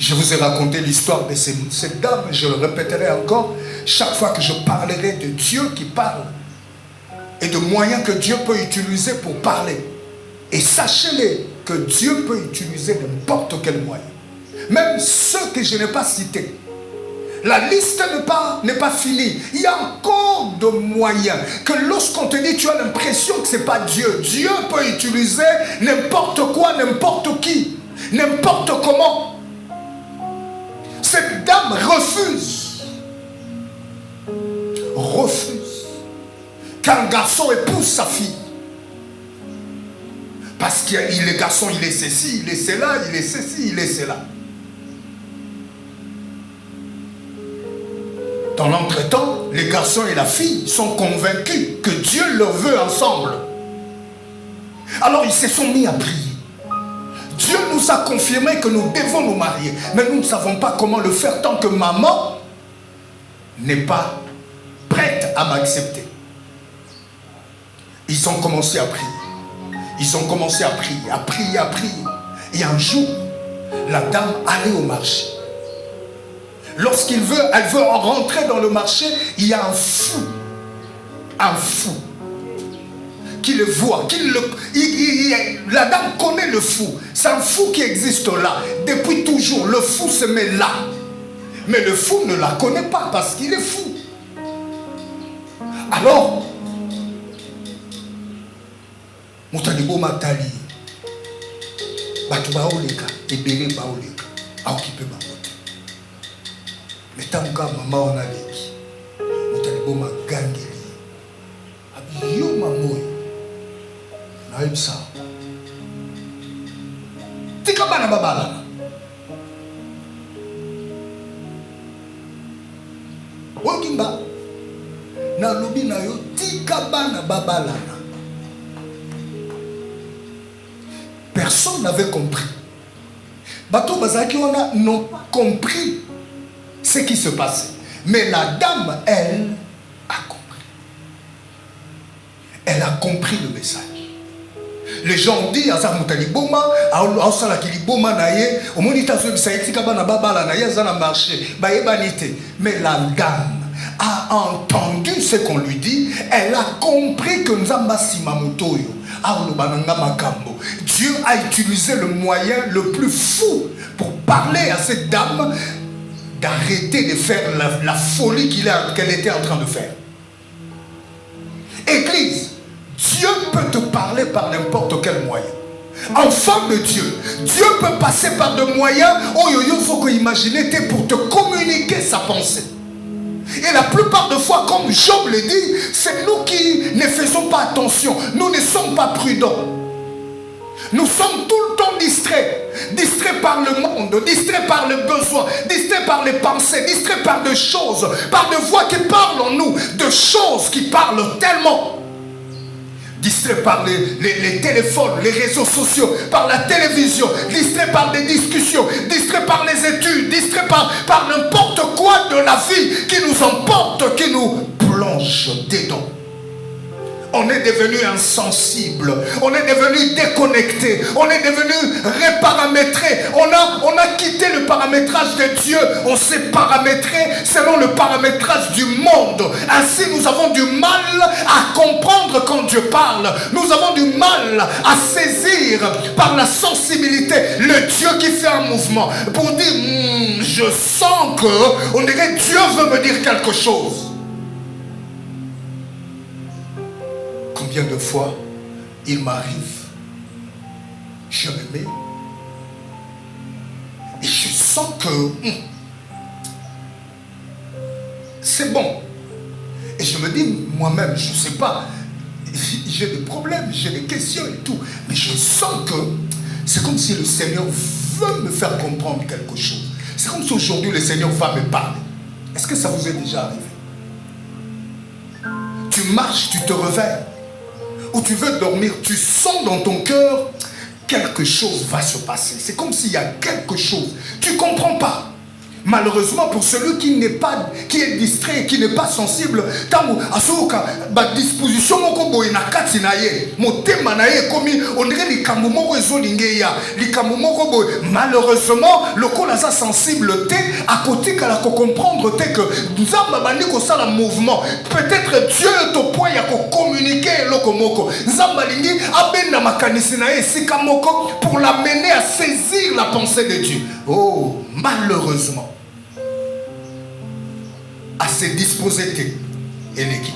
Je vous ai raconté l'histoire de cette dame, je le répéterai encore, chaque fois que je parlerai de Dieu qui parle et de moyens que Dieu peut utiliser pour parler. Et sachez-les que Dieu peut utiliser n'importe quel moyen. Même ceux que je n'ai pas cités. La liste n'est pas finie. Il y a encore de moyens que lorsqu'on te dit, tu as l'impression que ce n'est pas Dieu. Dieu peut utiliser n'importe quoi, n'importe qui, n'importe comment. Cette dame refuse qu'un garçon épouse sa fille. Parce que le garçon, il est ceci, il est cela, il est ceci, il est cela. Dans l'entretemps, les garçons et la fille sont convaincus que Dieu leur veut ensemble. Alors ils se sont mis à prier. Dieu nous a confirmé que nous devons nous marier. Mais nous ne savons pas comment le faire tant que maman n'est pas prête à m'accepter. Ils ont commencé à prier. Ils ont commencé à prier, à prier, à prier. Et un jour, la dame allait au marché. Lorsqu'elle veut rentrer dans le marché, il y a un fou qui le voit, la dame connaît le fou. C'est un fou qui existe là. Depuis toujours, le fou se met là. Mais le fou ne la connaît pas parce qu'il est fou. Alors, Moutalibo Matali, Batuba Oleka, Ebele Baoleka, Aokipe Baote. Mais tant que maman on a dit, Moutalibo Magangeli, Abiyo Mamoy. Naïbsa. Tika bana babala. Wokimba. Na lobi na yo tika bana babala. Personne n'avait compris. Bato Bazaki n'ont pas compris ce qui se passait. Mais la dame, elle, a compris. Elle a compris le message. Les gens ont dit, mais la dame a entendu ce qu'on lui dit. Elle a compris que Dieu a utilisé le moyen le plus fou pour parler à cette dame d'arrêter de faire la folie qu'elle était en train de faire. Église, Dieu peut te parler par n'importe quel moyen. Enfant de Dieu, Dieu peut passer par des moyens il faut imaginer pour te communiquer sa pensée. Et la plupart de fois, comme Job le dit, c'est nous qui ne faisons pas attention. Nous ne sommes pas prudents. Nous sommes tout le temps distraits. Distraits par le monde, distraits par le besoin, distraits par les pensées, distraits par des choses, par des voix qui parlent en nous, de choses qui parlent tellement. Distraits par les téléphones, les réseaux sociaux, par la télévision, distraits par des discussions, distraits par les études, distraits par n'importe quoi de la vie qui nous emporte, qui nous plonge dedans. On est devenu insensible, on est devenu déconnecté, on est devenu reparamétré. On a quitté le paramétrage de Dieu, on s'est paramétré selon le paramétrage du monde. Ainsi, nous avons du mal à comprendre quand Dieu parle. Nous avons du mal à saisir par la sensibilité le Dieu qui fait un mouvement pour dire je sens que on dirait Dieu veut me dire quelque chose. Combien de fois il m'arrive, je me mets et je sens que c'est bon. Et je me dis moi-même, je ne sais pas, j'ai des problèmes, j'ai des questions et tout, mais je sens que c'est comme si le Seigneur veut me faire comprendre quelque chose. C'est comme si aujourd'hui le Seigneur va me parler. Est-ce que ça vous est déjà arrivé? Tu marches, tu te réveilles, ou tu veux dormir, tu sens dans ton cœur quelque chose va se passer. C'est comme s'il y a quelque chose. Tu ne comprends pas. Malheureusement, pour celui qui est distrait, qui n'est pas sensible, tant que disposition malheureusement, le col sensible à côté qu'à comprendre que nous avons un mouvement. Peut-être Dieu est au point de communiquer lokomoko. Zambalingi abenda makanisi na sikamoko pour l'amener à saisir la pensée de Dieu. Oh, malheureusement, à se disposer et ne qui